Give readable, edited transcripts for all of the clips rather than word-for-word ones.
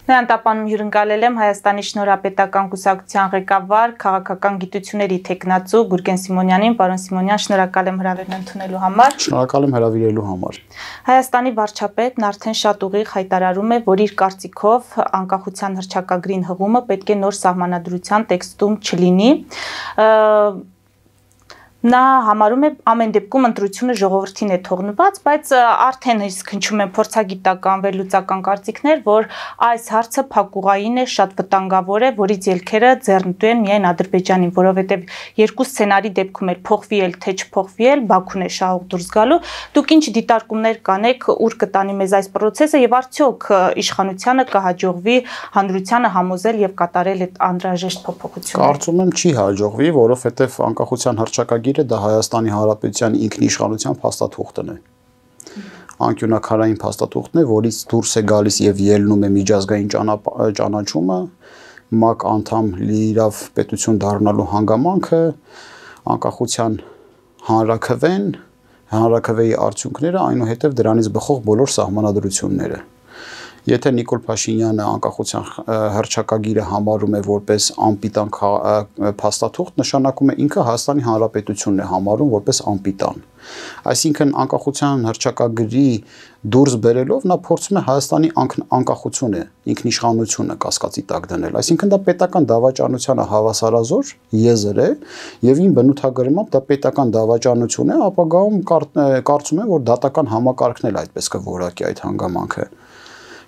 Նրան տապանում հյուրընկալել եմ Հայաստանի Շնորհապետական կուսակցության ղեկավար, քաղաքական գիտությունների թեկնածու Գուրգեն Սիմոնյանին։ Պարոն Սիմոնյան, շնորհակալ եմ հրավերն ընդունելու համար։ Շնորհակալ եմ հրավիրելու համար։ Հայաստանի վարչապետն արդեն շատ ուղիղ հայտարարում է, որ իր կարծիքով անկախության հռչակագրին հղումը պետք է նոր սահմանադրության տեքստում չլինի։ Նա համարում է ամեն դեպքում ընտրությունը ժողովրդին է թողնված, բայց արդեն իսկ հնչում են փորձագիտական վերլուծական կարծիքներ, որ այս հարցը փակուղային է, շատ վտանգավոր է, որից ելքերը ձեռնտու են միայն Ադրբեջանին, որովհետև երկու սցենարի դեպքում էլ փոխվի էլ թե չփոխվի էլ Բաքուն է շահող դուրս գալու։ Դուք ինչ դիտարկումներ կանեք, ուր կտանի մեզ այս process-ը եւ արդյոք իշխանությանը կհաջողվի հանրությանը համոզել եւ կատարել այդ անհրաժեշտ փոփոխությունները։ Կարծում եմ չի հաջողվի, որովհետև անկախության հռչակագիրը դա Հայաստանի Հանրապետության ինքնիշխանության փաստաթուղթն է։ Անկյունակարային փաստաթուղթն է, որից դուրս է գալիս եւ ելնում է միջազգային ճանաչումը, ՄԱԿ անդամ լիիրավ պետություն դառնալու հանգամանքը, անկախության հանրաքվեի արդյունքները, այնուհետև դրանից բխող բոլոր սահմանադրությունները։ Եթե Նիկոլ Փաշինյանը անկախության հռչակագիրը համարում է որպես անպիտան փաստաթուղթ, նշանակում է ինքը Հայաստանի Հանրապետությունն է համարում որպես անպիտան։ Այսինքն անկախության հռչակագրի դուրս բերելով նա փորձում է Հայաստանի անկախությունը, ինքնիշխանությունը կասկածի տակ դնել։ Այսինքն դա պետական դավաճանությանը հավասարազոր եզր է եւ ին բնութագրումով դա պետական դավաճանություն է, ապագայում կարծում եմ, որ դատական համակարգն էլ այդպես կորակի այդ հանգամանքը։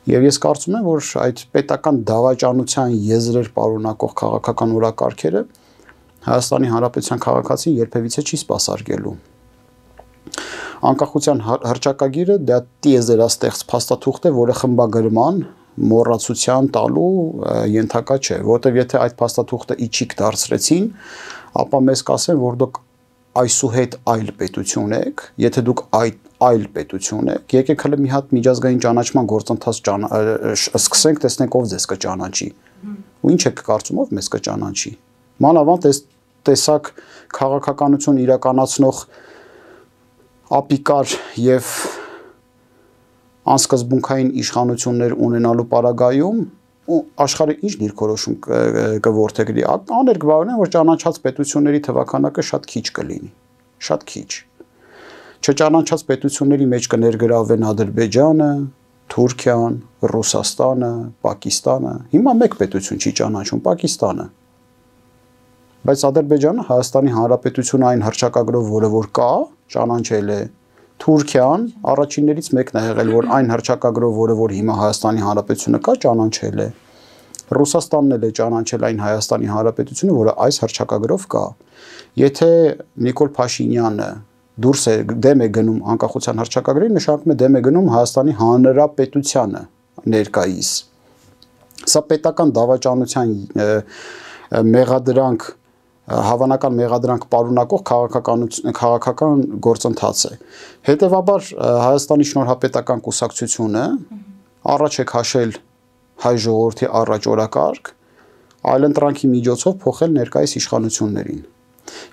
Եվ ես կարծում եմ, որ այդ պետական դավաճանության եզրեր պարունակող քաղաքական օրակարգերը Հայաստանի Հանրապետության քաղաքացին երբևիցե չի սպասարկելու։ Անկախության հռչակագիրը դա տիեզերաստեղծ փաստաթուղթ է, որը խմբագրման, մոռացության տալու ենթակա չէ, որովհետև եթե այդ փաստաթուղթը իջիկ դարձրեցին, ապա մեզ կասեն, որ դուք այսուհետ այլ պետություն եք, եթե դուք այլ պետություն եք, եկեք հələ մի հատ միջազգային ճանաչման գործընթաց սկսենք, տեսնենք ով ձեզ կճանաչի։ Ու ինչ եք կարծում ով մեզ կճանաչի։ Մանավանդ այս տեսակ քաղաքականություն իրականացնող ապիկար եւ անսկզբունքային իշխանություններ ունենալու պարագայում աշխարհը ինչ դիրքորոշում կորդեգրի, աներկբավարն է, որ ճանաչած պետությունների թվականակը շատ քիչ կլինի, շատ քիչ։ Չճանաչած պետությունների մեջ կներգրավեն Ադրբեջանը, Թուրքիան, Ռուսաստանը, Պակիստանը։ Հիմա մեկ պետություն չի ճանաչում, Պակիստանը։ Բայց Ադրբեջանը Հայաստանի Հանրապետությունը այն հռչակագրով, որը որ կա, ճանաչել է։ Թուրքիան առաջիններից մեկն է եղել, որ այն հռչակագրով, որը որ հիմա Հայաստանի Հանրապետությունը կա, ճանաչել է։ Ռուսաստանն էլ է ճանաչել այն Հայաստանի Հանրապետությունը, որը այս հռչակագրով կա։ Եթե Նիկոլ Փաշինյանը դուրս է դեմ է գնում անկախության հռչակագրին, նշանակում է դեմ է գնում Հայաստանի Հանրապետությանը ներկայիս։ Սա պետական դավաճանության մեղադրանք հավանական մեղադրանք պարունակող քաղաքական գործընթաց է։ Հետևաբար Հայաստանի Շնորհապետական կուսակցությունը առաջ է քաշել հայ ժողովրդի առաջ օրակարգ այլընտրանքի միջոցով փոխել ներկայիս իշխանություններին։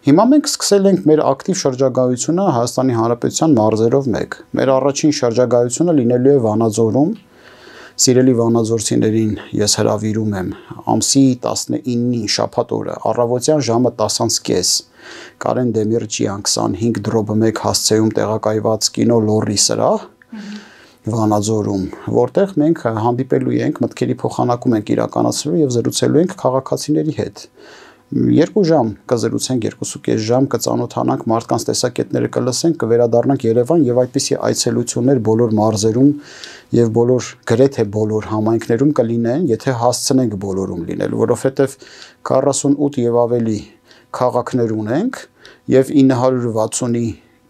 Հիմա մենք սկսել ենք մեր ակտիվ շրջագայությունը Հայաստանի Հանրապետության մարզերով մեկ։ Մեր առաջին շրջագայությունը լինելու է Վանաձորում։ Սիրելի վանաձորցիներին ես հրավիրում եմ ամսի 19-ին շաբաթ օրը առավոտյան ժամը 10:30 Կարեն Դեմիրճյան 25/1 հասցեում տեղակայված կինո Լորի սրահ Վանաձորում, որտեղ մենք հանդիպելու ենք, մտքերի փոխանակում ենք իրականացնելու եւ զրուցելու ենք քաղաքացիների հետ։ 2 ժամ կզրուցենք, 2.5 ժամ կծանոթանանք մարդկանց տեսակետները կլսենք, կվերադառնանք Երևան եւ այդպիսի այցելություններ բոլոր մարզերում եւ բոլոր գրեթե բոլոր համայնքներում կլինեն, եթե հասցնենք բոլորում լինել, որովհետեւ 48 եւ ավելի քաղաքներ ունենք եւ 960-ի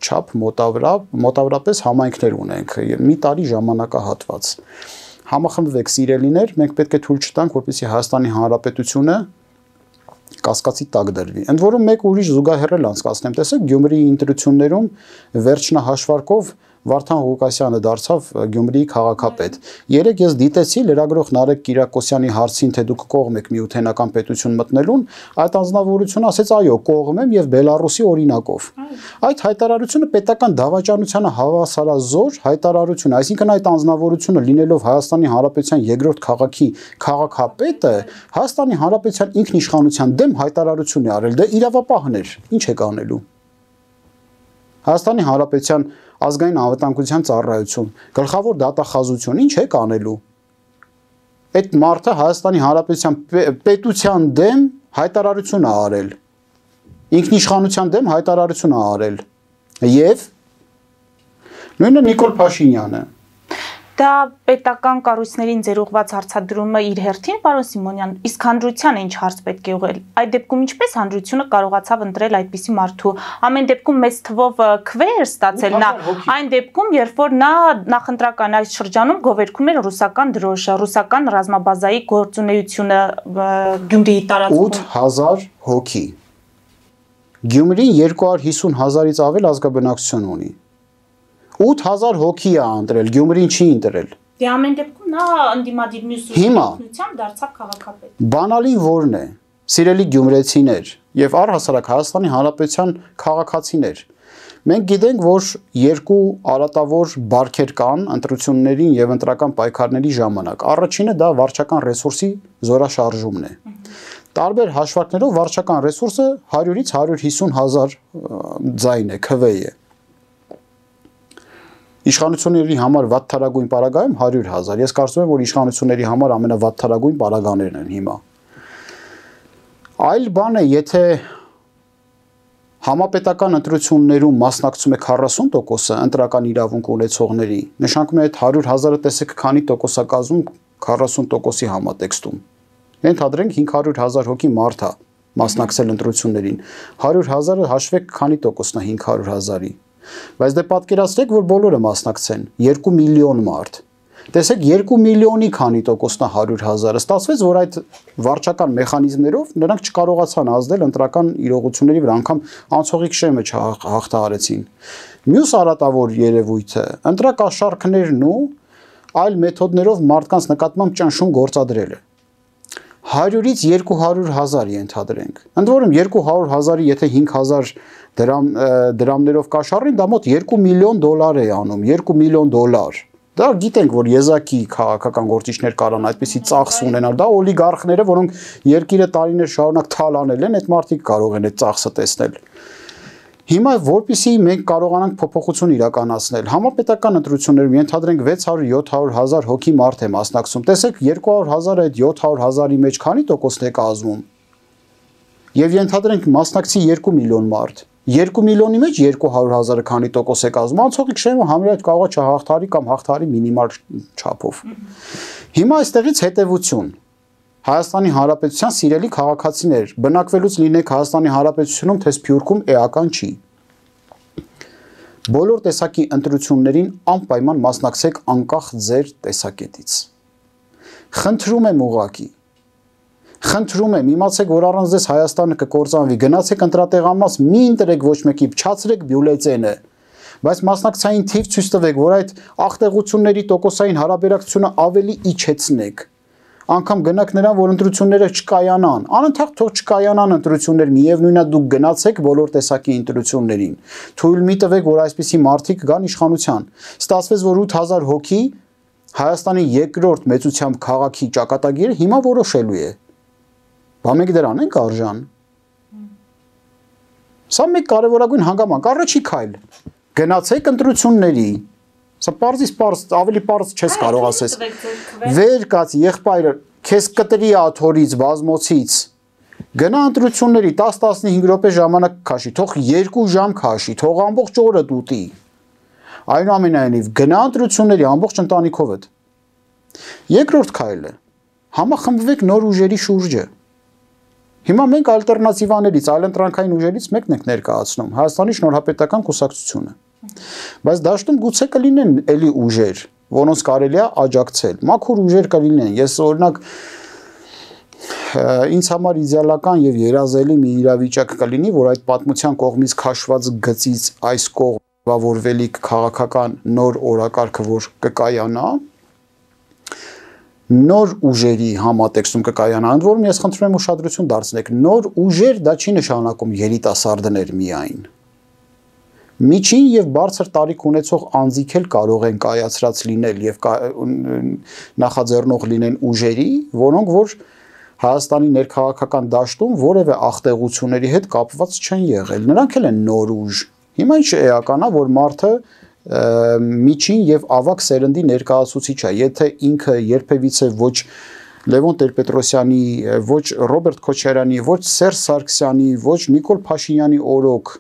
չափ մոտավորապես համայնքներ ունենք, մի տարի ժամանակահատված։ Համախմբվեք սիրելիներ, մենք պետք է թույլ չտանք, որպեսզի Հայաստանի Հանրապետությունը կասկածի տակ դրվի։ Ընդ որում մեկ ուրիշ զուգահեռ էլ անցկացնեմ, տեսեք Գյումրիի ընտրություններում վերջնահաշվարկով Վարդան Ղուկասյանը դարձավ Գյումրիի քաղաքապետ։ Երեք ես դիտեցի լրագրող Նարեկ Կիրակոսյանի հարցին, թե դուք կողմ եք միութենական պետություն մտնելուն, այդ անձնավորությունը ասեց այո, կողմ եմ եւ Բելարուսի օրինակով։ Այդ հայտարարությունը պետական դավաճանությանը հավասարազոր հայտարարություն, այսինքն այդ անձնավորությունը լինելով Հայաստանի Հանրապետության երկրորդ քաղաքի քաղաքապետը, Հայաստանի Հանրապետության ինքնիշխանության դեմ հայտարարություն է արել, դե իրավապահն էր, ինչ է կանելու։ Հայաստանի Հանրապետության ազգային անվտանգության ծառայություն, գլխավոր դատախազություն, ինչ է կանելու։ Այդ մարդը Հայաստանի Հանրապետության պետության դեմ հայտարարություն է արել։ Ինքնիշխանության դեմ հայտարարություն է արել։ Եվ նույնը Նիկոլ Փաշինյանը։ Դա պետական կառույցներին ձերուղված հարցադրումը իր հերթին, պարոն Սիմոնյան, իսկ հանրությանը ինչ հարց պետք է ուղղել։ Այդ դեպքում ինչպես հանրությունը կարողացավ ընտրել այդպիսի մարդու։ Ամեն դեպքում մեծ թվով քվե էր ստացել նա, այն դեպքում, երբ որ նա նախընտրական այս շրջանում գովերգում էր ռուսական դրոշը, ռուսական ռազմաբազայի գործունեությունը Գյումրիի տարածքում։ 8000 հոգի։ Գյումրին 250,000-ից ավել ազգաբնակչություն ունի։ 8000 հոգի է ընտրել, Գյումրին չի ընտրել։ Դե ամեն դեպքում նա ընդդիմադիր մյուս ուժերությամբ դարձավ քաղաքապետ։ Բանալին որն է, սիրելի գյումրեցիներ եւ առհասարակ Հայաստանի Հանրապետության քաղաքացիներ։ Մենք գիտենք, որ երկու արատավոր բարքեր կան ընտրություններին եւ ընտրական պայքարների ժամանակ։ Առաջինը դա վարչական ռեսուրսի զորաշարժումն է։ Տարբեր հաշվարկներով վարչական ռեսուրսը 100-ից 150,000 ձայն է, քվ է։ Իշխանությունների համար վատթարագույն պարագայում 100,000։ Ես կարծում եմ, որ իշխանությունների համար ամենավատթարագույն պարագաներն են հիմա։ Այլ բան է, եթե համապետական ընտրություններում մասնակցում է 40%-ը ընտրական իրավունք ունեցողների, նշանակում է այդ 100,000-ը տեսեք քանի տոկոս է կազմում 40%-ի համատեքստում։ Ենթադրենք 500,000 հոգի մարդ է մասնակցել ընտրություններին։ 100,000-ը հաշվեք քանի տոկոսն է 500,000-ի։ Բայց դե պատկերացրեք, որ բոլորը մասնակցեն, 2 միլիոն մարդ։ Տեսեք 2 միլիոնի քանի տոկոսն է 100,000-ը։ Ստացվեց, որ այդ վարչական մեխանիզմներով նրանք չկարողացան ազդել ընտրական իրողությունների վրա, անգամ անցողիկ շեմը չհաղթահարեցին։ Մյուս արատավոր երևույթը ընտրակաշառքներն ու այլ մեթոդներով մարդկանց նկատմամբ ճնշում գործադրելը։ 100-ից 200,000 ենթադրենք։ Ընդ որում 200,000-ի եթե 5,000 դրամներով կաշառին, դա մոտ 2 միլիոն դոլար է անում, 2 միլիոն դոլար։ Դա գիտենք, որ եզակի քաղաքական գործիչներ կարան այդպիսի ծախս ունենալ, դա օլիգարխները, որոնք երկիրը տարիներ շարունակ թալանել են, այդ մարդիկ կարող են այդ ծախսը տեսնել։ Հիմա որպեսզի մենք կարողանանք փոփոխություն իրականացնել, համապետական ընտրություններում ենթադրենք 600-700,000 հոգի մարդ է մասնակցում։ Տեսեք 200,000-ը այդ 700,000-ի մեջ քանի տոկոսն է կազմում։ Եվ ենթադրենք մասնակցի 2 միլիոն մարդ։ 2 միլիոնի մեջ 200,000-ը քանի տոկոս է կազմում, անցողիկ շեմը համարյա կարող է չհաղթարի կամ հաղթարի մինիմալ չափով։ Հիմա այստեղից հետևություն։ Հայաստանի Հանրապետության սիրելի քաղաքացիներ, բնակվելուց լինեք Հայաստանի Հանրապետությունում, թե Սփյուռքում էական չի։ Բոլոր տեսակի ընտրություններին անպայման մասնակցեք անկախ ձեր տեսակետից։ Խնդրում եմ ուղղակի։ Խնդրում եմ, իմացեք, որ առանց ձեզ Հայաստանը կկործանվի, գնացեք ընտրատեղամաս, մի ընտրեք ոչ մեկի, փչացրեք բյուլետենը, բայց մասնակցային թիվ ցույց տվեք, որ այդ աղտեղությունների տոկոսային հարաբերակցությունը ավելի իջեցնեք։ Անկամ գնաք նրան, որ ընտրությունները չկայանան, անընդհատ թող չկայանան ընտրություններ, միևնույնն է դուք գնացեք բոլոր տեսակի ընտրություններին։ Թույլ մի տվեք, որ այսպիսի մարդիկ գան իշխանության։ Ստացվեց, որ 8000 հոգի Հայաստանի երկրորդ մեծությամբ քաղաքի ճակատագիրը հիմա որոշելու է։ Բա մենք դրան ենք արժան։ Սա մեկ կարևորագույն հանգամանք, առաջի քայլ։ Գնացեք ընտրությունների։ Սա պարզից պարզ, ավելի պարզ չես կարող ասես։ Վեր կաց եղբայրը քեզ կտրի աթորից, բազմոցից։ Գնա ընտրությունների 10-15 րոպե ժամանակ քաշի, թող 2 ժամ քաշի, թող ամբողջ օրը դուտի։ Այնուամենայնիվ գնա ընտրությունների ամբողջ ընտանիքովդ։ Երկրորդ քայլը համախմբվեք նոր ուժերի շուրջը։ Հիմա մենք ալտերնատիվաներից, այլընտրանքային ուժերից մեկն ենք ներկայացնում Հայաստանի շնորհապետական կուսակցությունը։ Բայց դաշտում գուցե կլինեն էլի ուժեր, որոնց կարելի է աջակցել։ Մաքուր ուժեր կլինեն։ Ես օրինակ ինձ համար իդեալական եւ երազելի մի իրավիճակ կլինի, որ այդ պատմության կողմից քաշված գծից այս կողմ ձևավորվելիք քաղաքական նոր օրակարգը, որ կկայանա, նոր ուժերի համատեքստում կկայանա, ընդ որում ես խնդրում եմ ուշադրություն դարձնեք, նոր ուժեր դա չի նշանակում երիտասարդներ միայն։ Միջին եւ բարձր տարիք ունեցող անձիկ էլ կարող են կայացրած լինել եւ նախաձեռնող լինեն ուժերի, որոնք որ Հայաստանի ներքաղաքական դաշտում որևէ ախտեղությունների հետ կապված չեն եղել։ Նրանք էլ են նոր ուժ։ Հիմա ինչ էական է, որ մարդը միջին եւ ավակ սերնդի ներկայացուցիչ է, եթե ինքը երբևիցե ոչ Լևոն Տեր-Պետրոսյանի, ոչ Ռոբերտ Քոչարյանի, ոչ Սերժ Սարգսյանի, ոչ Նիկոլ Փաշինյանի օրոք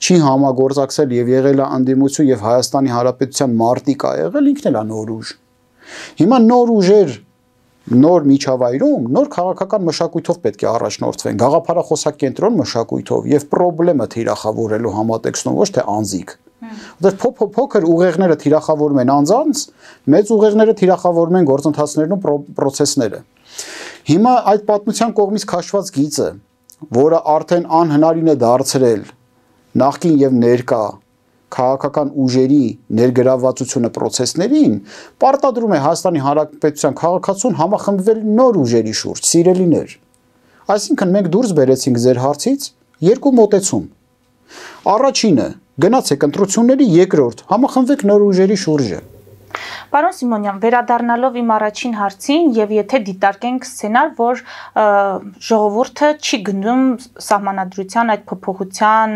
չի համագործակցել եւ եղել է անդիմություն եւ Հայաստանի Հանրապետության մարտիկ ա եղել, ինքն էլ է նոր ուժ։ Հիմա նոր ուժեր նոր միջավայրում նոր քաղաքական մշակույթով պետք է առաջնորդվեն, գաղափարախոսակ կենտրոն մշակույթով եւ խնդիրը թիրախավորելու համատեքստում, ոչ թե անձիկ։ Որտեղ փոքր ուղեղները թիրախավորում են անձանց, մեծ ուղեղները թիրախավորում են գործընթացներն ու պրոցեսները։ Հիմա այդ պատմության կողմից քաշված գիծը, որը արդեն անհնարին է դարձրել նախկին եւ ներկա քաղաքական ուժերի ներգրավվածությունը պրոցեսներին, պարտադրում է Հայաստանի Հանրապետության քաղաքացուն համախմբվել նոր ուժերի շուրջ, սիրելիներ։ Այսինքն մենք դուրս բերեցինք ձեր հարցից երկու մոտեցում։ Առաջինը, գնացեք ընտրությունների, երկրորդ, համախմբվեք նոր ուժերի շուրջը։ Պարոն Սիմոնյան, վերադառնալով իմ առաջին հարցին եւ եթե դիտարկենք սցենար, որ ժողովուրդը չի գնում սահմանադրության այդ փոփոխության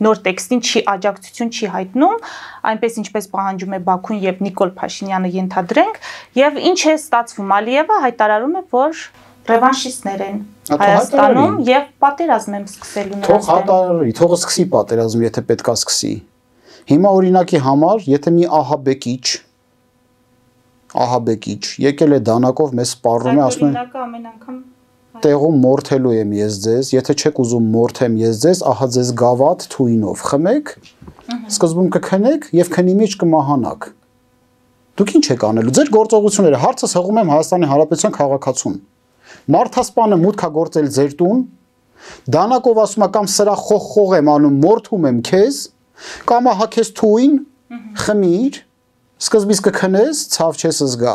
նոր տեքստին չի աջակցություն չի հայտնում, այնպես ինչպես պահանջում է Բաքուն եւ Նիկոլ Փաշինյանը ենթադրենք, եւ ինչ է ստացվում, Ալիևը հայտարարում է, որ ռևանշիստներ են Հայաստանում եւ պատերազմ եմ սկսելու նրանց դեմ։ Թող հայտարարի, թող սկսի պատերազմ, եթե պետքա սկսի։ Հիմա օրինակի համար, եթե մի ահաբեկիչ եկել է դանակով մեզ սպառում է, ասում է ամեն անգամ տեղում մորթելու եմ ես ձեզ, եթե չեք ուզում մորթեմ ես ձեզ, ահա ձեզ գավաթ թույնով խմեք, սկզբում կքնեք եւ քնի մեջ կմահանաք։ Դուք ինչ եք անելու։ Ձեր գործողությունները հարցս հղում եմ Հայաստանի Հանրապետության քաղաքացուն։ Մարդասպանը մուտք է գործել ձեր տուն, դանակով ասում է կամ սրա խոխ եմ անում, մորթում եմ քեզ, կամ ահա քեզ թույն, խմիր, սկզբից կքնես, ցավ չես զգա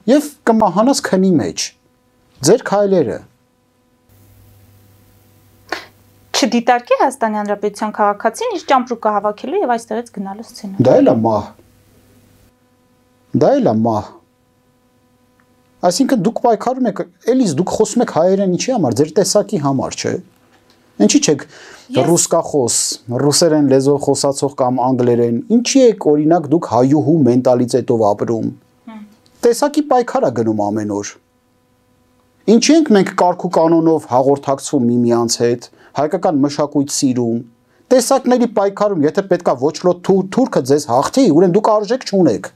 եւ կմահանաս քնի մեջ։ Ձեր քայլերը չդիտարկի Հայաստանի Հանրապետության քաղաքացին իր ճամպրուկը հավաքելու եւ այստեղից գնալու սցենար։ Դա էլ է մահ։ Այսինքն դուք պայքարում եք, էլիս դուք խոսում եք հայերեն ինչի համար, ձեր տեսակի համար, չէ՞։ Ինչի՞ չեք ռուսկախոս, ռուսերեն լեզվով խոսացող կամ անգլերեն, ինչի եք օրինակ դուք հայուհու մենտալիտետով ապրում։ Տեսակի պայքար է գնում ամեն օր։ Ինչի ենք մենք կարգ ու կանոնով հաղորդակցվում միմյանց հետ, հայկական մշակույթ սիրում, տեսակների պայքարում, եթե պետքա ոչլոտ թուրքը ձեզ հաղթի, ուրեմն դուք արժեք չունեք։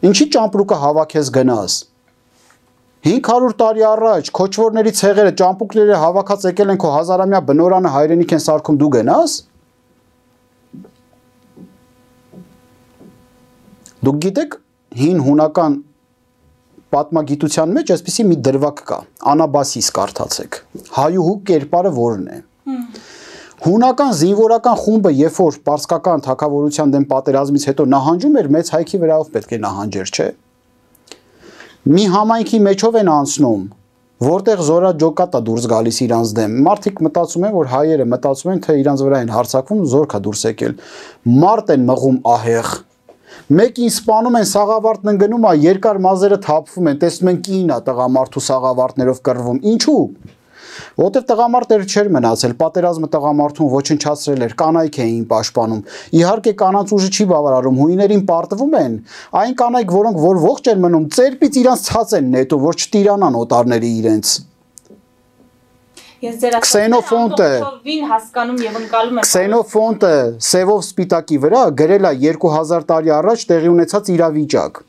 Ինչի ճամպրուկը հավաքես գնաս։ 500 տարի առաջ քոչվորների ցեղերը ճամպուկները հավաքած եկել են քո հազարամյա բնորանը հայրենիք են սարքում դու գնաս։ Դուք գիտեք հին հունական պատմագիտության մեջ այսպիսի մի դրվագ կա, Անաբասիս կարդացեք։ Հայուհու կերպարը որն է։ Հունական զինվորական խումբը, երբ որ պարսկական թագավորության դեմ պատերազմից հետո նահանջում էր, մեծ հայքի վրայով պետք է նահանջեր, չէ։ Մի համայնքի մեջով են անցնում, որտեղ զորաջոկատ է դուրս գալիս իրանց դեմ։ Մարդիկ մտածում են, որ հայերը մտածում են, թե իրանց վրա են հարձակվում, զորք է դուրս եկել։ Մարդ են մղում ահեղ։ Մեկին սպանում են, սաղավարտն ընկնում է, երկար մազերը թափվում են, տեսնում են կին է տղամարդու սաղավարտներով կռվում։ Ինչու՞։ Որտեվ տղամարդերը չէր մնացել, պատերազմը տղամարդուն ոչնչացրել էր, կանայք էին պաշտպանում։ Իհարկե կանանց ուժը չի բավարարում, հույներին պարտվում են, այն կանայք, որոնք որ ողջ են մնում, ծերպից իրանց ցած են նետում, որ չտիրանան օտարների իրենց։ Ես ձեր Քսենոֆոնտը հասկանում եւ ընկալում եմ։ Քսենոֆոնտը սևով սպիտակի վրա գրել է 2000 տարի առաջ տեղի ունեցած իրավիճակ։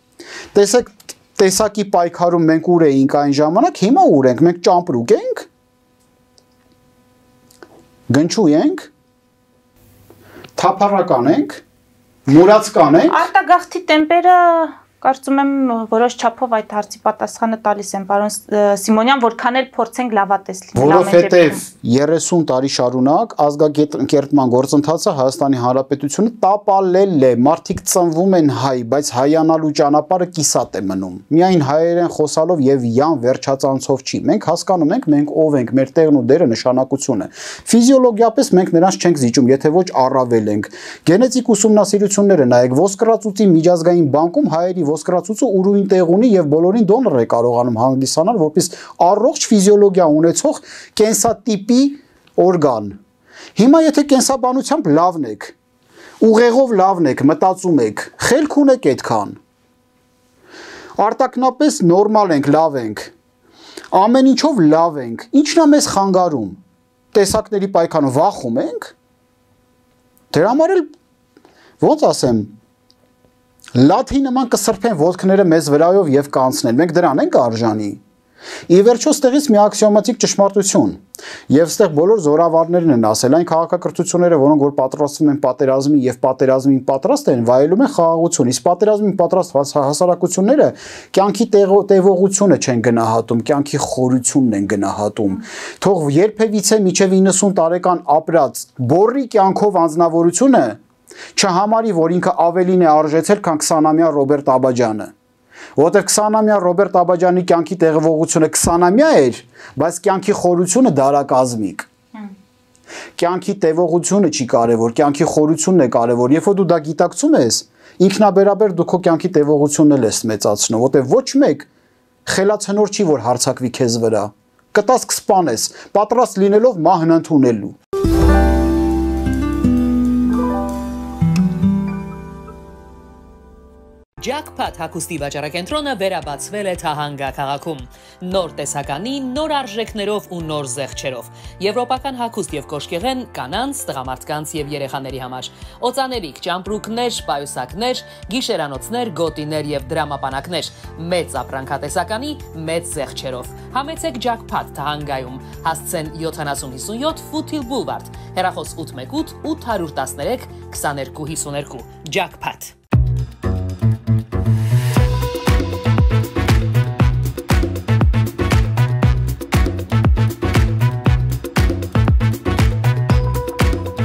Տեսեք, տեսակի պայքարում մենք ուր էինք այն ժամանակ, հիմա ուր ենք, մենք ճամպրուկ ենք։ Գնչու ենք, թափառական ենք, մուրացկան ենք։ Արտագաղթի տեմպերը Կարծում եմ որոշ չափով այդ հարցի պատասխանը տալիս են պարոն Սիմոնյան, որքան էլ փորձենք լավատես լինել Որովհետև 30 տարի շարունակ ազգակերտման գործընթացը Հայաստանի Հանրապետությունը տապալել է, մարդիկ ծնվում են հայ, բայց հայանալու ճանապարհը կիսատ է մնում։ Միայն հայերեն խոսալով եւ յան վերջածանցով չի։ Մենք հասկանում ենք, մենք ով ենք, մեր տեղն ու դերը նշանակությունը։ Ֆիզիոլոգիապես մենք նրանց չենք զիջում, եթե ոչ առավել ենք։ Գենետիկ ուսումնասիրությունները նայեք, ոսկրածուծի միջազգային բանկում հայերի ոսկրածուծը ուրույն տեղ ունի եւ բոլորին դոնոր է կարողանում հանդիսանալ, որպես առողջ ֆիզիոլոգիա ունեցող կենսատիպի օրգան։ Հիմա եթե կենսաբանությամբ լավն եք, ուղեղով լավն եք, մտածում եք, խելք ունեք այդքան։ Արտակնապես նորմալ ենք, լավ ենք։ Ամեն ինչով լավ ենք։ Ինչն է մեզ խանգարում։ Տեսակների պայքարը վախում ենք։ Դրա համար էլ ոնց ասեմ, լաթի նման կսրբեն ոտքները մեզ վրայով եւ կանցնեն։ Մենք դրան ենք արժանի։ Ի վերջո ստեղից մի աքսիոմատիկ ճշմարտություն։ Եվ ստեղ բոլոր զորավարներն են ասել, այն քաղաքակրթությունները, որոնք որ պատրաստվում են պատերազմի եւ պատերազմին պատրաստ են, վայելում են խաղաղություն։ Իսկ պատերազմին պատրաստ հասարակությունները կյանքի տևողությունը չեն գնահատում, կյանքի խորությունն են գնահատում։ Թող երբևիցե միջև 90 տարեկան ապրած բորի կյանքով անձնավորությունը չհամարի, որ ինքը ավելին է արժեցել, քան 20-ամյա Ռոբերտ Աբաջյանը։ Որտեղ 20-ամյա Ռոբերտ Աբաջյանի կյանքի տևողությունը 20-ամյա էր, բայց կյանքի խորությունը դարակազմիկ։ Կյանքի տևողությունը չի կարևոր, կյանքի խորությունն է կարևոր։ Երբ որ դու դա գիտակցում ես, ինքնաբերաբար դու քո կյանքի տևողությունն էլ ես մեծացնում, որտեղ ոչ մեկ խելացնոր չի, որ հարձակվի քեզ վրա։ Կտաս կսպանես, պատրաստ լինելով մահն ընդունելու։ Jackpot հագուստի վաճառակենտրոնը վերաբացվել է Թահանգա քաղաքում։ Նոր տեսականի, նոր արժեքներով ու նոր զեղչերով։ Եվրոպական հագուստ եւ կոշկեղեն կանանց, տղամարդկանց եւ երեխաների համար։ Օծանելիք, ճամպրուկներ, պայուսակներ, գիշերանոցներ, գոտիներ եւ դրամապանակներ։ Մեծ ապրանքատեսականի, մեծ զեղչերով։ Համեցեք Jackpot Թահանգայում։ Հասցեն 7057 Foothill Boulevard։ Հեռախոս 818 813 2252։ Jackpot։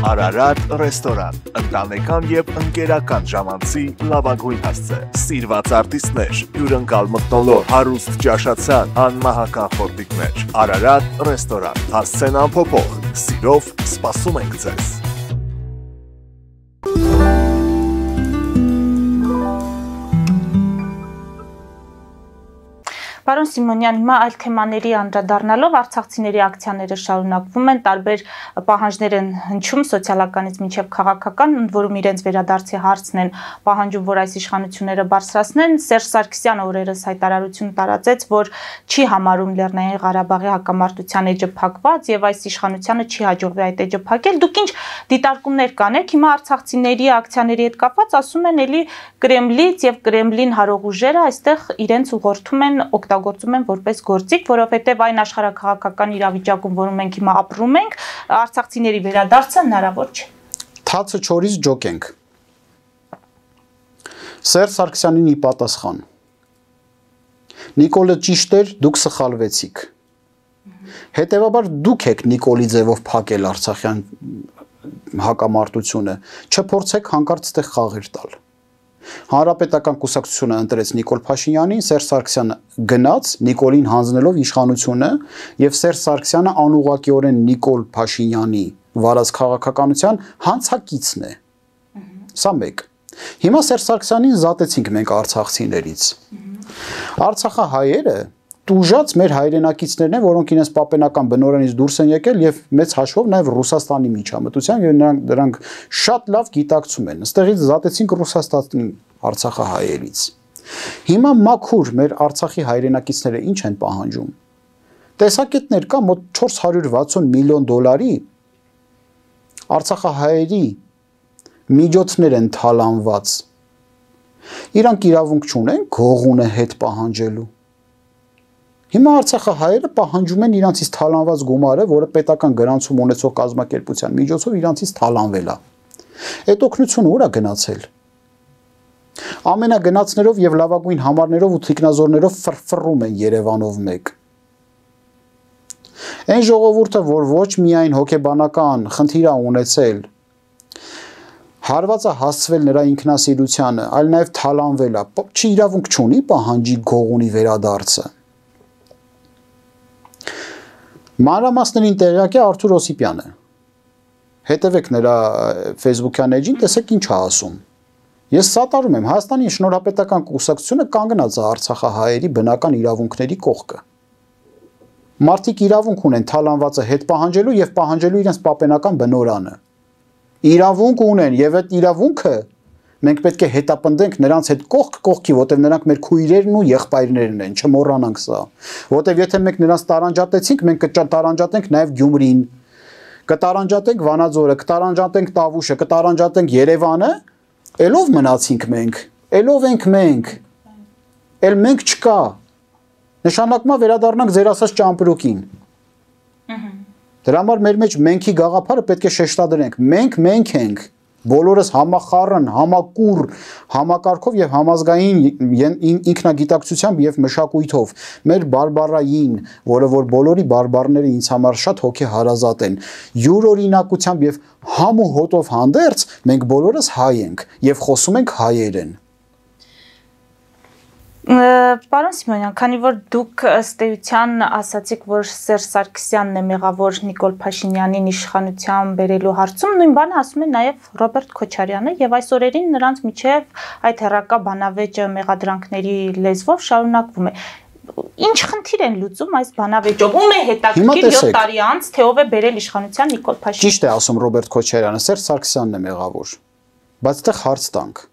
Արարատ ռեստորան, ընտանեկան եւ ընկերական ժամանցի լավագույն հասցե, սիրված արտիստներ, հյուրընկալ մթնոլորտ, հարուստ ճաշացան, անմահական խորտիկներ, Արարատ ռեստորան, հասցեն անփոփոխ, սիրով սպասում ենք ձեզ։ Պարոն Սիմոնյան, հիմա այլ թեմաների անդրադառնալով արցախցիների ակցիաները շարունակվում են, տարբեր պահանջներ են հնչում սոցիալականից մինչև քաղաքական, ընդ որում իրենց վերադարձի հարցն են պահանջում, որ այս իշխանությունները բարձրացնեն։ Սերժ Սարգսյանը օրերս հայտարարություն տարածեց, որ չի համարում Լեռնային Ղարաբաղի հակամարտության էջը փակված եւ այս իշխանությանը չի հաջողվի այդ էջը փակել։ Դուք ինչ դիտարկումներ կանեք հիմա արցախցիների ակցիաների հետ կապված, ասում են էլի Կրեմլից եւ Կրեմլին հարող ուժերը այստեղ իրենց ուղղորդում են օգտագործում են որպես գործիք, որովհետև այն աշխարհաքաղաքական իրավիճակում, որում մենք հիմա ապրում ենք, արցախցիների վերադարձը հնարավոր չէ։ Թացը չորից ջոկենք։ Սերժ Սարգսյանին ի պատասխան։ Նիկոլը ճիշտ էր, դուք սխալվեցիք։ Հետևաբար դուք եք Նիկոլի ձևով փակել Արցախյան հակամարտությունը, չփորձեք հանկարծ այդտեղ խաղեր տալ։ Հանրապետական կուսակցությունը ընտրեց Նիկոլ Փաշինյանին, Սերժ Սարգսյանը գնաց Նիկոլին հանձնելով իշխանությունը եւ Սերժ Սարգսյանը անուղղակիորեն Նիկոլ Փաշինյանի վարած քաղաքականության հանցակիցն է։ Սա մեկ։ Հիմա Սերժ Սարգսյանին զատեցինք մենք արցախցիներից։ Արցախահայերը տուժած մեր հայրենակիցներն են, որոնք իրենց պապենական բնօրենից դուրս են եկել եւ մեծ հաշվով նաեւ Ռուսաստանի միջամտության եւ նրանք շատ լավ գիտակցում են։ Այստեղից զատեցինք Ռուսաստանի արցախահայերից։ Հիմա մաքուր մեր Արցախի հայրենակիցները ինչ են պահանջում։ Տեսակետներ կա մոտ 460 միլիոն դոլարի Արցախահայերի միջոցներ են թալանված։ Իրանք իրավունք չունեն գողունը հետ պահանջելու։ Հիմա Արցախահայերը պահանջում են իրանցից թալանված գումարը, որը պետական գրանցում ունեցող կազմակերպության միջոցով իրանցից թալանվել է։ Այդ օգնությունը ուր է գնացել։ Ամենագնացներով եւ լավագույն համարներով ու թիկնազորներով ֆրֆռում են Երևանով մեկ։ Այն ժողովուրդը, որ ոչ միայն հոգեբանական խնդիր է ունեցել, հարվածը հասցվել նրա ինքնասիրությանը, այլ նաև թալանվել է, չի իրավունք չունի պահանջի գողունի վերադարձը։ Մանրամասներին տեղյակ է Արթուր Օսիպյանը։ Հետևեք նրա Facebook-յան էջին, տեսեք ինչ է ասում։ Ես սատարում եմ Հայաստանի շնորհապետական կուսակցությունը կանգնած է արցախահայերի բնական իրավունքների կողքը։ Մարդիկ իրավունք ունեն թալանվածը հետ պահանջելու եւ պահանջելու իրենց պապենական բնորանը։ Իրավունք ունեն եւ այդ իրավունքը մենք պետք է հետապնդենք նրանց հետ կողք կողքի, որտեղ նրանք մեր քույրերն ու եղբայրներն են, չմոռանանք սա։ Որտեղ եթե մենք նրանց տարանջատեցինք, մենք կտարանջատենք նաեւ Գյումրին, կտարանջատենք Վանաձորը, կտարանջատենք Տավուշը, կտարանջատենք Երևանը, ելով մնացինք մենք, ելով ենք մենք, էլ մենք չկա։ Նշանակումա վերադառնանք ձեր ասած ճամպրուկին։ Դրա համար մեր մեջ մենքի գաղափարը պետք է շեշտադրենք։ Մենք ենք, բոլորս համախառն, համակուռ, համակարգով եւ համազգային ինքնագիտակցությամբ եւ մշակույթով։ Մեր բարբարային, որը որ բոլորի բարբարները ինձ համար շատ հոգեհարազատ են, յուրօրինակությամբ եւ համ ու հոտով հանդերձ մենք բոլորս հայ ենք եւ խոսում ենք հայերեն։ Պարոն Սիմոնյան, քանի որ դուք ըստ էության ասացիք, որ Սերժ Սարգսյանն է մեղավոր Նիկոլ Փաշինյանին իշխանության բերելու հարցում, նույն բանը ասում է նաև Ռոբերտ Քոչարյանը եւ այս օրերին նրանց միջև այդ հերակա բանավեճը մեղադրանքների լեզվով շարունակվում է։ Ինչ խնդիր են լուծում այս բանավեճով։ Ում է հետաքրքիր 7 տարի անց թե ով է բերել իշխանության Նիկոլ Փաշինյանին։ Ճիշտ է ասում Ռոբերտ Քոչարյանը, Սերժ Սարգսյանն է մեղավոր։ Բայց այդտեղ հարց տանք։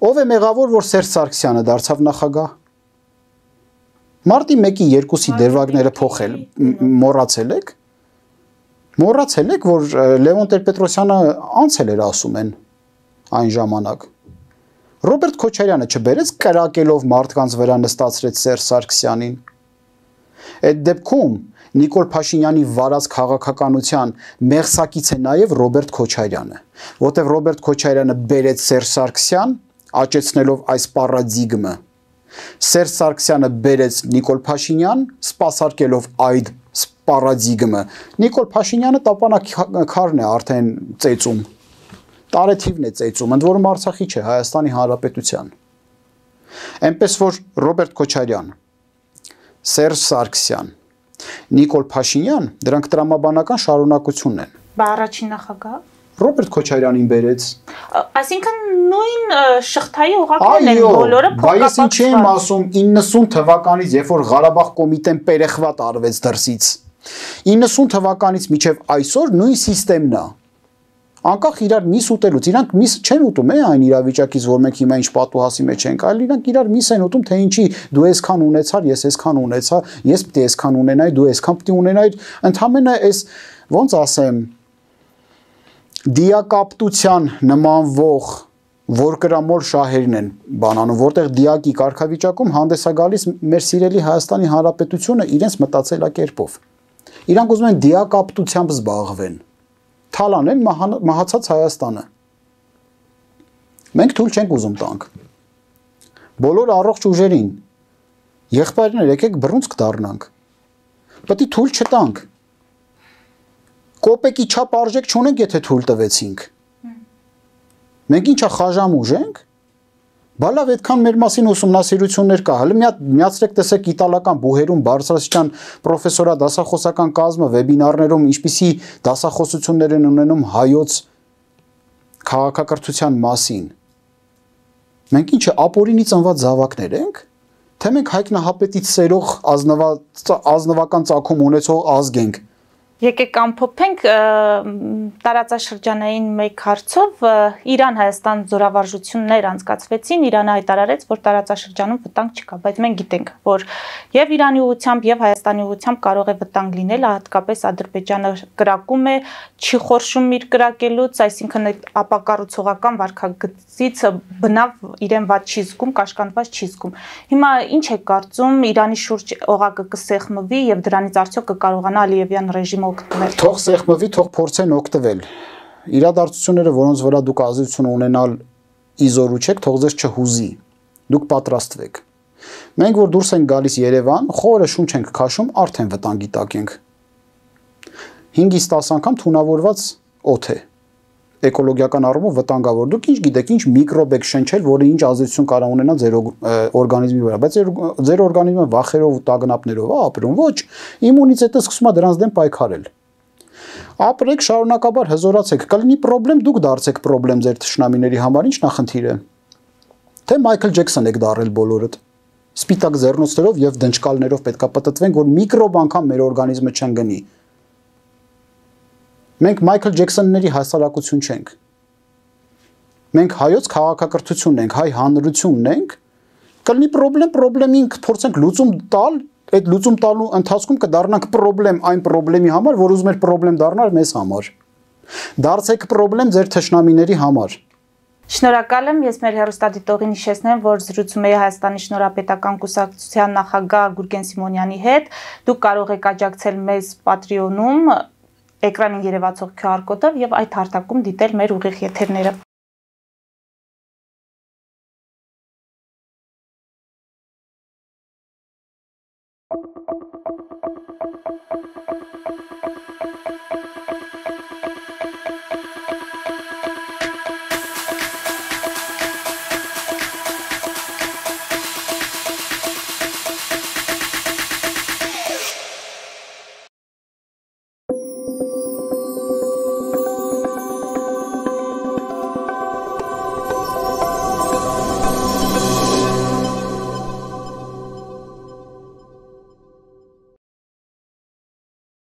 Ով է մեղավոր, որ Սերժ Սարգսյանը դարձավ նախագահ։ Մարտի 1-ի 2-ի դերվագները փոխել, մոռացել եք։ Մոռացել եք, որ Լևոն Տեր-Պետրոսյանը անցել էր ասում են այն ժամանակ։ Ռոբերտ Քոչարյանը չբերեց կրակելով մարդկանց վրա նստացրեց Սերժ Սարգսյանին։ Այդ դեպքում Նիկոլ Փաշինյանի վարած քաղաքականության մեղսակից է նաև Ռոբերտ Քոչարյանը, որտեղ Ռոբերտ Քոչարյանը բերեց Սերժ Սարգսյան, աճեցնելով այս պարադիգմը։ Սերժ Սարգսյանը բերեց Նիկոլ Փաշինյան, սպասարկելով այդ պարադիգմը։ Նիկոլ Փաշինյանը տապանակարն է արդեն ծեծում։ Տարեթիվն է ծեծում, ընդ որում Արցախի չէ, Հայաստանի Հանրապետության։ Այնպես որ Ռոբերտ Քոչարյան, Սերժ Սարգսյան, Նիկոլ Փաշինյան, դրանք տրամաբանական շարունակություն են։ Բա առաջին նախագահ Ռոբերտ Քոչարյանին բերեց։ Այսինքն նույն շղթայի ուղղակիներն են բոլորը փոխկապակցված։ Բայց ինչ եմ ասում 90 թվականից, երբ որ Ղարաբաղ կոմիտեն պերեխվատ արվեց դրսից։ 90 թվականից մինչև այսօր նույն համակարգն է։ Անկախ իրար միս ուտելուց, իրանք միս չեն ուտում այն իրավիճակից, որ մենք հիմա ինչ պատուհասի մեջ ենք, այլ իրանք իրար միս են ուտում, թե ինչի դու այսքան ունեցար, ես այսքան ունեցա, ես պետք է այսքան ունենայի, դու այսքան պետք է ունենայիր, ընդհանրապես այս ոնց ասեմ դիակապտության նմանվող որկրամոլ շահերն են բանանում, որտեղ դիակի կարգավիճակում հանդես է գալիս մեր սիրելի Հայաստանի Հանրապետությունը իրենց մտածելակերպով։ Իրանք ուզում են դիակապտությամբ զբաղվեն, թալանեն մահացած Հայաստանը։ Մենք թույլ չենք ուզում տանք։ Բոլոր առողջ ուժերին, եղբայրներ, եկեք բռունցք դառնանք։ Պետք է թույլ չտանք։ Կոպեկի չափ արժեք չունենք, եթե թույլ տվեցինք։ Մենք ինչա խաժամուժ ենք։ Բա լավ, այդքան մեր մասին ուսումնասիրություններ կա։ Հələ միացրեք տեսեք իտալական բուհերում բարձրաստիճան պրոֆեսորա դասախոսական կազմը վեբինարներում ինչպիսի դասախոսություններ են ունենում հայոց քաղաքակրթության մասին։ Մենք ինչը ապօրինի ծնված զավակներ ենք, թե մենք հայկնահապետից սերող ազնվական ծագում ունեցող ազգ ենք։ Եկեք ամփոփենք տարածաշրջանային մեկ հարցով Իրան-Հայաստան զորավարժություններ անցկացվեցին, Իրանը հայտարարեց, որ տարածաշրջանում վտանգ չկա, բայց մենք գիտենք, որ եւ Իրանի ուղությամբ եւ Հայաստանի ուղությամբ կարող է վտանգ լինել, հատկապես Ադրբեջանը կրակում է, չի խորշում իր կրակելուց, այսինքն այդ ապակառուցողական վարքագծից բնավ իրեն ված չի զգում, կաշկանդված չի զգում։ Հիմա ինչ է կարծում Իրանի շուրջ օղակը կսեղմվի եւ դրանից արդյոք կկարողանա Ալիևյան ռեժիմը օգտվել։ Թող սեղմվի, թող փորձեն օգտվել։ Իրադարձությունները, որոնց վրա դուք ազդեցություն ունենալ իզորու չեք, թող ձեզ չհուզի։ Դուք պատրաստվեք։ Մենք որ դուրս ենք գալիս Երևան, խորը շունչ ենք քաշում, արդեն վտանգի տակ ենք։ 5-ից 10 անգամ թունավորված օդ է։ Էկոլոգիական առումով վտանգավոր։ Դուք ինչ գիտեք, ինչ միկրոբ եք շնչել, որը ինչ ազդեցություն կարող ունենա ձեր օրգանիզմի վրա, բայց ձեր օրգանիզմը վախերով ու տագնապներով է ապրում, ոչ, իմունիտետը սկսում է դրանց դեմ պայքարել։ Ապրեք, շարունակաբար հզորացեք, կլինի խնդրեմ, դուք դարձեք խնդրեմ ձեր թշնամիների համար, ինչ նախնդիր է։ Թե Մայքլ Ջեքսոն եք դառել բոլորդ։ Սպիտակ ձեռնոցներով եւ դնչկալներով պետքա պատտվենք, որ միկրոբ անգամ մեր օրգանիզմը չընկնի։ Մենք Մայքլ Ջեքսոնների հասարակություն չենք։ Մենք հայոց քաղաքակրթությունն ենք, հայ հանրությունն ենք։ Կլինի խնդրեմին փորձենք լուծում տալ, այդ լուծում տալու ընթացքում կդառնանք խնդրեմ այն խնդրեմի համար, որ ուզում էր խնդրեմ դառնալ մեզ համար։ Դարձեք խնդրեմ ձեր թշնամիների համար։ Շնորհակալ եմ, ես մեր հեռուստադիտողին հիշեցնեմ, որ զրուցում էի Հայաստանի Շնորհապետական կուսակցության նախագահ Գուրգեն Սիմոնյանի հետ։ Դուք կարող եք աջակցել մեզ Patreon-ում, էկրանին երևացող QR կոդով եւ այդ հարթակում դիտել մեր ուղիղ եթերները։